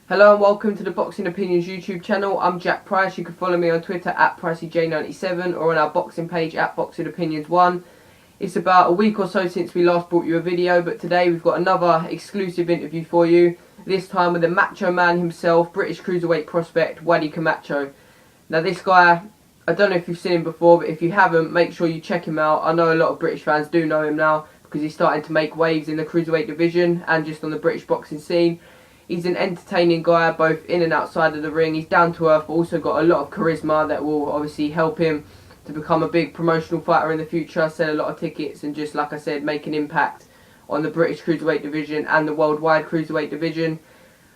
Hello and welcome to the Boxing Opinions YouTube channel. I'm Jack Price. You can follow me on Twitter at PriceyJ97 or on our boxing page at BoxingOpinions1. It's about a week or so since we last brought you a video, but today we've got another exclusive interview for you. This time with the macho man himself, British Cruiserweight prospect Wadi Camacho. Now this guy, I don't know if you've seen him before, but if you haven't, make sure you check him out. I know a lot of British fans do know him now because he's starting to make waves in the Cruiserweight division and just on the British boxing scene. He's an entertaining guy, both in and outside of the ring. He's down to earth, but also got a lot of charisma that will obviously help him to become a big promotional fighter in the future, sell a lot of tickets, and just, like I said, make an impact on the British Cruiserweight division and the worldwide Cruiserweight division.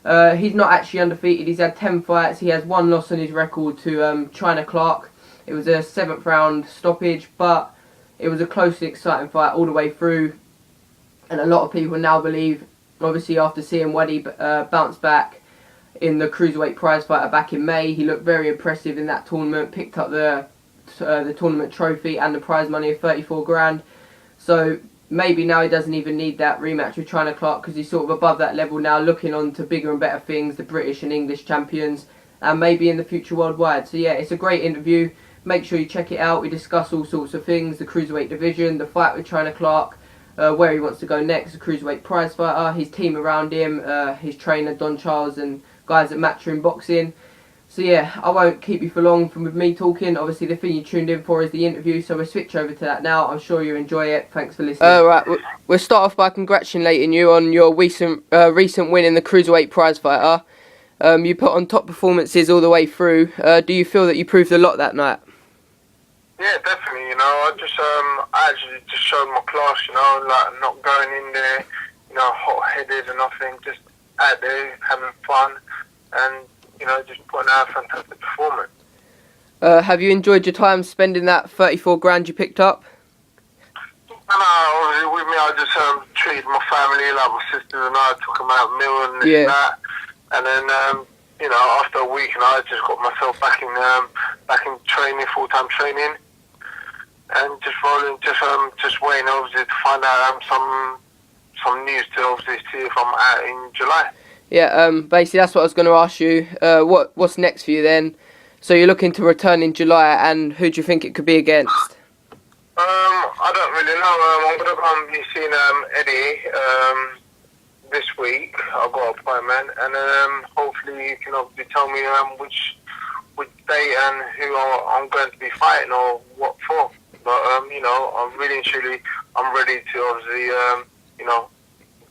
He's not actually undefeated. He's had 10 fights. He has one loss on his record to China Clark. It was a 7th round stoppage, but it was a close and exciting fight all the way through. And a lot of people now believe, obviously after seeing Wadi bounce back in the Cruiserweight Prizefighter back in May, he looked very impressive in that tournament, picked up the tournament trophy and the prize money of 34 grand. So maybe now he doesn't even need that rematch with China Clark because he's sort of above that level now, looking on to bigger and better things, the British and English champions, and maybe in the future worldwide. So yeah, it's a great interview. Make sure you check it out. We discuss all sorts of things, the Cruiserweight division, the fight with China Clark, where he wants to go next, the Cruiserweight Prizefighter, his team around him, his trainer Don Charles and guys at Matchroom Boxing. So yeah, I won't keep you for long from with me talking. Obviously the thing you tuned in for is the interview, so we'll switch over to that now. I'm sure you enjoy it. Thanks for listening. Right, we'll start off by congratulating you on your recent win in the Cruiserweight Prizefighter. You put on top performances all the way through. Do you feel that you proved a lot that night? Yeah, definitely, I actually just showed my class, like not going in there, hot-headed or nothing, just out there having fun and, just putting out a fantastic performance. Have you enjoyed your time spending that 34 grand you picked up? Obviously with me, I just treated my family, like my sisters and I took them out meal and this and that. And then, after a week, I just got myself back in training, full-time training. And just rolling, just waiting obviously to find out some news to obviously see if I'm out in July. Yeah, basically that's what I was going to ask you. What's next for you then? So you're looking to return in July, and who do you think it could be against? I don't really know. I'm going to come be seeing Eddie this week. I've got an appointment, and hopefully you can obviously tell me which day and who I'm going to be fighting or what for. But, I'm really and truly, I'm ready to obviously,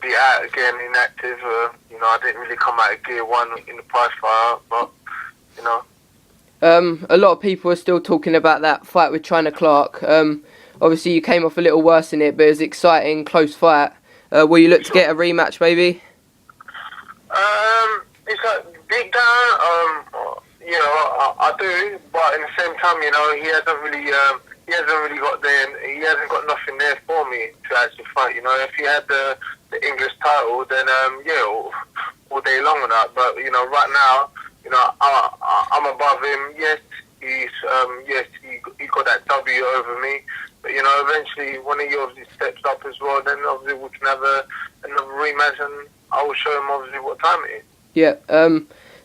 be out again inactive. I didn't really come out of gear one in the prize fight, but, A lot of people are still talking about that fight with China Clark. Obviously you came off a little worse in it, but it was an exciting, close fight. Will you look to get a rematch, maybe? It's like, deep down, I do, but at the same time, he hasn't really got there. He hasn't got nothing there for me to actually fight. If he had the English title, then all day long on that. But right now, I'm above him. Yes, he got that W over me. But eventually, when he obviously steps up as well, then obviously we can have another rematch, and I will show him obviously what time it is. Yeah.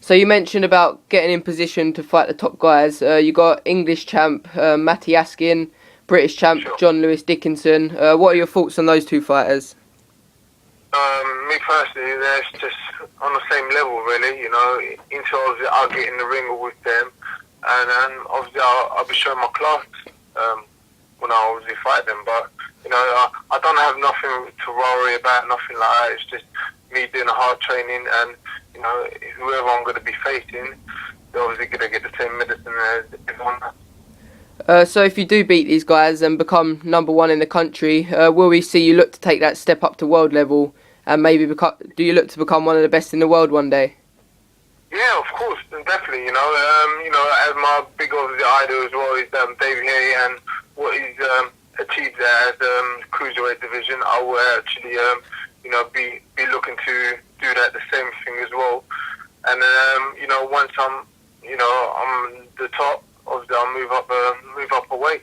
So you mentioned about getting in position to fight the top guys. You got English champ Matty Askin, British champ John Lewis Dickinson. What are your thoughts on those two fighters? Me personally, they're just on the same level, really. Until obviously I'll get in the ring with them, and obviously I'll be showing my class when I obviously fight them. But I don't have nothing to worry about, nothing like that. It's just me doing a hard training and. Whoever I'm going to be facing, they're obviously going to get the same medicine as everyone else. So if you do beat these guys and become #1 in the country, will we see you look to take that step up to world level and maybe do you look to become one of the best in the world one day? Yeah, of course, definitely. As my big obviously idol as well is David Hay, and what he's achieved there as Cruiserweight division, I will actually be looking to do that the same thing as well. And then once I'm the top, obviously I'll move up a weight.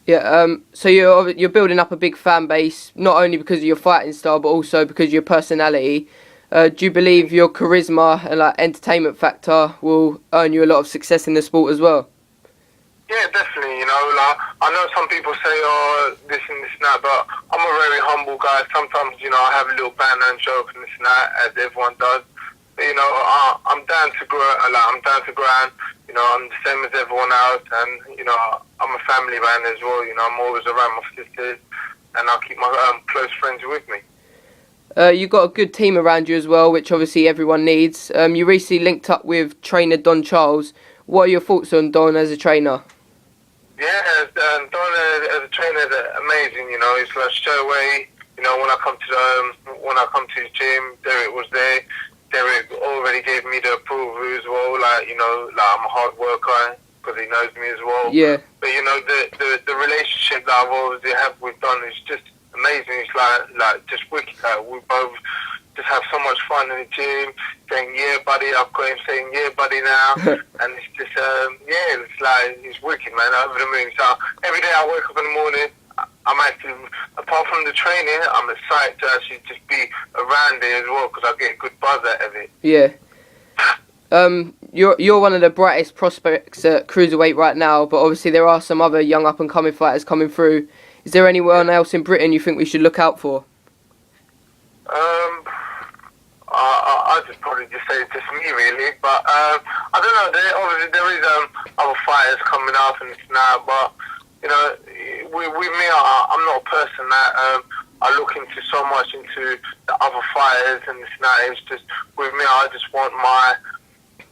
Yeah, so you're building up a big fan base, not only because of your fighting style, but also because of your personality. Do you believe your charisma and like entertainment factor will earn you a lot of success in the sport as well? Yeah, definitely. You know, like I know some people say, "Oh, this and this and that," but I'm a very humble guy. Sometimes, you know, I have a little banter and joke and this and that, as everyone does. But, you know, I'm down to grow. Like I'm down to grind. You know, I'm the same as everyone else, and you know, I'm a family man as well. You know, I'm always around my sisters, and I'll keep my close friends with me. You got a good team around you as well, which obviously everyone needs. You recently linked up with trainer Don Charles. What are your thoughts on Don as a trainer? Yeah, Don as a trainer is amazing. You know, it's like straight away. You know, when I come to the gym, Derek was there. Derek already gave me the approval as well. Like, you know, like I'm a hard worker because he knows me as well. Yeah. But you know, the relationship that I've always had with Don is just amazing. It's like just wicked. Like we both just have so much fun in the gym, saying yeah, buddy. I've got him saying yeah, buddy now, and it's just yeah, it's like it's wicked, man. Over the moon. So every day I wake up in the morning, I'm actually, apart from the training, I'm excited to actually just be around it as well because I get a good buzz out of it. Yeah. You're one of the brightest prospects at Cruiserweight right now, but obviously there are some other young up and coming fighters coming through. Is there anyone else in Britain you think we should look out for? I'd just probably just say just me really, but I don't know. Obviously there is other fighters coming up and this and that, but you know, with me, I'm not a person that I look into so much into the other fighters and this and that. It's just with me, I just want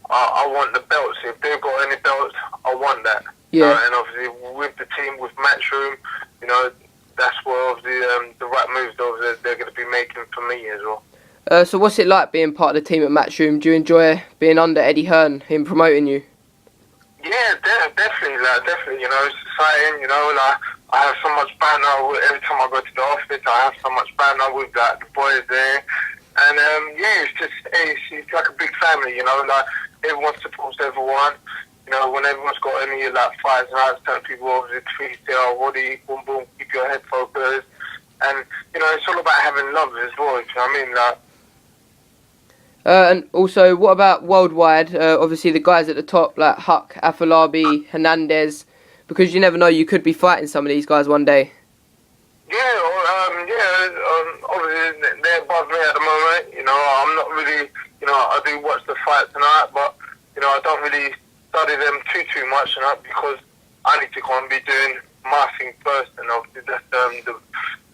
I want the belts. If they've got any belts, I want that. Yeah. And obviously with the team, with Matchroom, you know, that's where obviously the right moves they're going to be making for me as well. So what's it like being part of the team at Matchroom? Do you enjoy being under Eddie Hearn, him promoting you? Yeah, definitely. You know, it's exciting. You know, like I have so much banter every time I go to the office. I have so much banter with like the boys there, and yeah, it's like a big family. You know, like everyone supports everyone. You know, when everyone's got any like fights and I tell people over the tweets, they are Wadi, boom boom, keep your head focused, and you know, it's all about having love as well. You know what I mean? Like. And also, what about worldwide? Obviously, the guys at the top, like Huck, Afolabi, Hernandez, because you never know, you could be fighting some of these guys one day. Yeah, obviously they're above me at the moment. You know, I'm not really, you know, I do watch the fight tonight, but, you know, I don't really study them too much, you know, because I need to go and be doing my thing first, and obviously that's the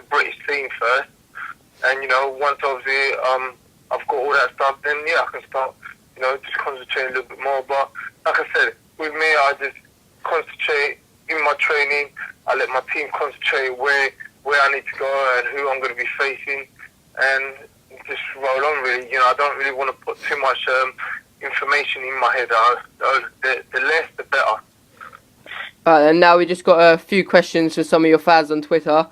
British scene first. And, you know, once obviously, I've got all that stuff, then yeah, I can start, you know, just concentrating a little bit more. But like I said, with me, I just concentrate in my training. I let my team concentrate where I need to go and who I'm going to be facing, and just roll on. Really, you know, I don't really want to put too much information in my head. The less, the better. And now we just got a few questions for some of your fans on Twitter.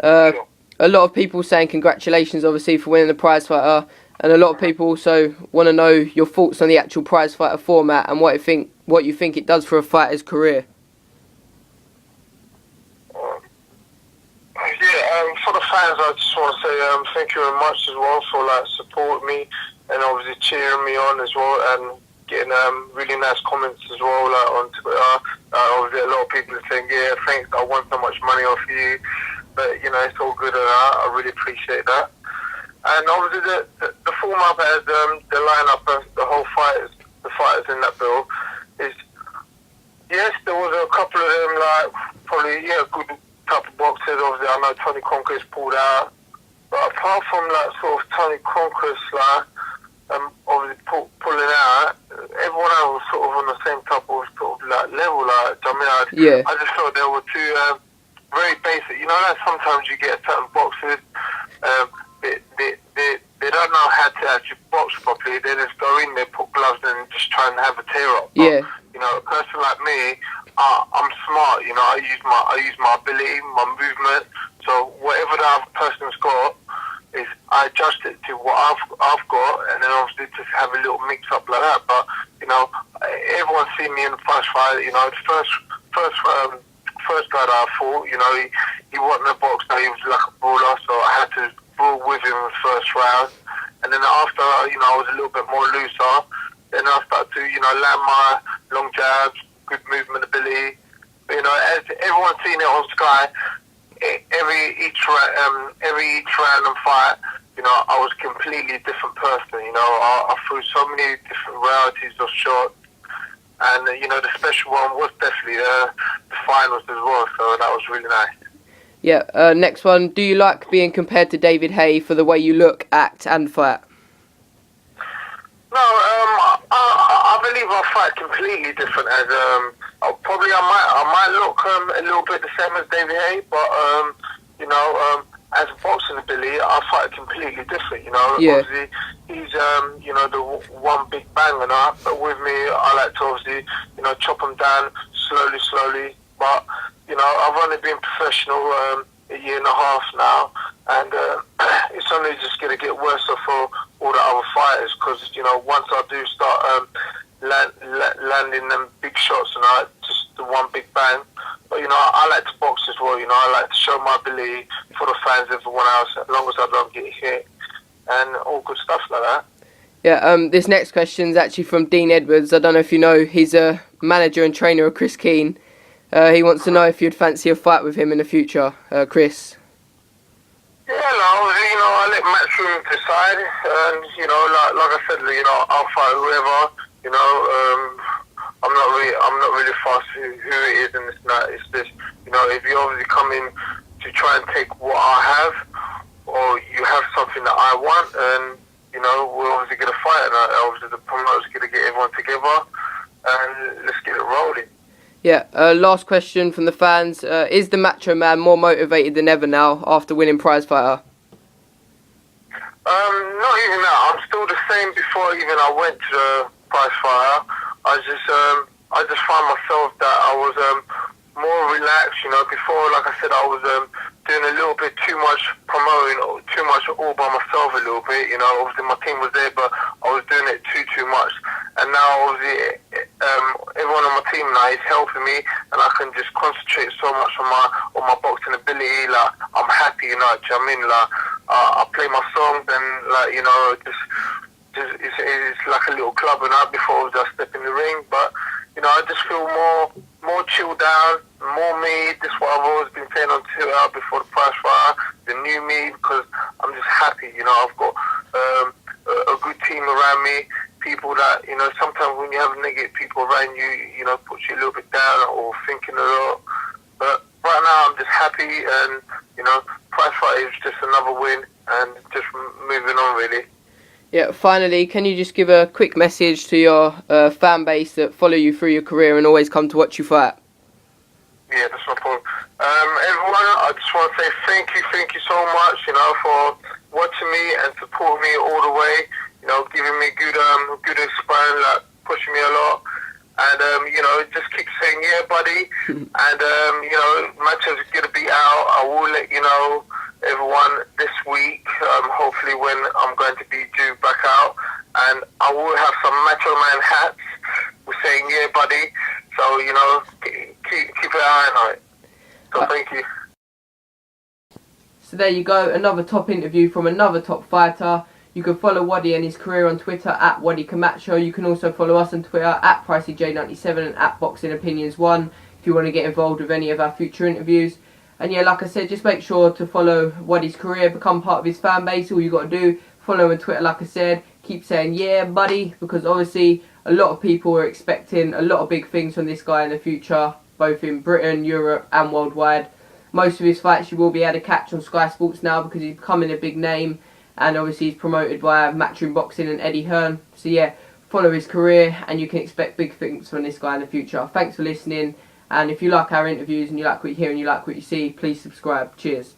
Sure. A lot of people saying congratulations, obviously, for winning the Prizefighter. And a lot of people also want to know your thoughts on the actual Prizefighter format and what you think it does for a fighter's career. For the fans, I just want to say thank you very much as well for like supporting me and obviously cheering me on as well, and getting really nice comments as well like on Twitter. Obviously, a lot of people are saying, yeah, thanks, I won so much money off you, but you know, it's all good and I really appreciate that. And obviously the format as the lineup of the whole the fighters in that bill is, yes, there was a couple of them like probably good type of boxers. Obviously, I know Tony Conquest pulled out, but apart from like sort of Tony Conquest like obviously pulling out, everyone else was sort of on the same type of sort of like level. Like I mean, I just thought there were two very basic. You know, like sometimes you get certain boxers. They don't know how to actually box properly. They just go in there, put gloves in, and just try and have a tear up. Yeah. But, you know, a person like me, I'm smart. You know, I use my ability, my movement. So whatever the other person's got, is I adjust it to what I've got, and then obviously just have a little mix up like that. But you know, everyone seen me in the first fight. You know, the first guy that I fought, you know, he wasn't a boxer. He was like a brawler, so I had to brawl with him in the first round. And And then after, I was a little bit more looser, then I started to, land my long jabs, good movement ability. But, as everyone's seen it on Sky, each round and fight, I was a completely different person. I threw so many different varieties of shots. And, the special one was definitely the finals as well, so that was really nice. Yeah, next one. Do you like being compared to David Haye for the way you look, act and fight? No, I believe I fight completely different. As I might look a little bit the same as David Haye, but as a boxing ability, I fight completely different. Yeah. Obviously he's the one big bang, but with me, I like to obviously chop him down slowly. But I've only been professional a year and a half now, and it's only just going to get worse for all the other fighters, because once I do start landing them big shots and just the one big bang. But I like to box as well. I like to show my ability for the fans, everyone else, as long as I don't get hit and all good stuff like that. Yeah, this next question is actually from Dean Edwards. I don't know if you know, he's a manager and trainer of Chris Keane. He wants to know if you'd fancy a fight with him in the future, Chris. Yeah, I let Matchroom decide, and like I said, I'll fight whoever. I'm not really fussed who it is, and it's this. If you obviously come in to try and take what I have, or you have something that I want, and we're obviously going to fight, and obviously the promoter's going to get everyone together, and let's get it rolling. Yeah, last question from the fans. Is the Macho Man more motivated than ever now after winning Prizefighter? Not even that. I'm still the same before even I went to the Prizefighter. I just found myself that I was more relaxed. Before, like I said, I was doing a little bit too much promoting, or too much all by myself a little bit. Obviously my team was there, but I was doing it too much. And now, obviously, everyone on my team now is helping me, and I can just concentrate so much on my boxing ability. Like, I'm happy, do you know what I mean? Like, I play my songs, and it's like a little club, and before I was just step in the ring. But I just feel more chilled down, more me. This is what I've always been saying on Twitter before the Prizefighter, the new me, because I'm just happy. I've got a good team around me. People that, sometimes when you have negative people around you, puts you a little bit down or thinking a lot. But right now I'm just happy, and, Prizefighter is just another win, and just moving on, really. Yeah, finally, can you just give a quick message to your fan base that follow you through your career and always come to watch you fight? Yeah, that's no problem. Everyone, I just want to say thank you so much, for watching me and supporting me all the way. Giving me good inspiring, like pushing me a lot, and just keep saying yeah, buddy. And matches are gonna be out. I will let everyone this week. Hopefully when I'm going to be due back out, and I will have some Macho Man hats. We're saying yeah, buddy. So keep an eye on it. So thank you. So there you go, another top interview from another top fighter. You can follow Wadi and his career on Twitter at Wadi Camacho. You can also follow us on Twitter at PriceyJ97 and at BoxingOpinions1 if you want to get involved with any of our future interviews. And yeah, like I said, just make sure to follow Wadi's career, become part of his fan base. All you got to do, follow him on Twitter, like I said. Keep saying yeah, buddy, because obviously a lot of people are expecting a lot of big things from this guy in the future, both in Britain, Europe and worldwide. Most of his fights you will be able to catch on Sky Sports now because he's becoming a big name. And obviously he's promoted by Matchroom Boxing and Eddie Hearn. So yeah, follow his career and you can expect big things from this guy in the future. Thanks for listening. And if you like our interviews and you like what you hear and you like what you see, please subscribe. Cheers.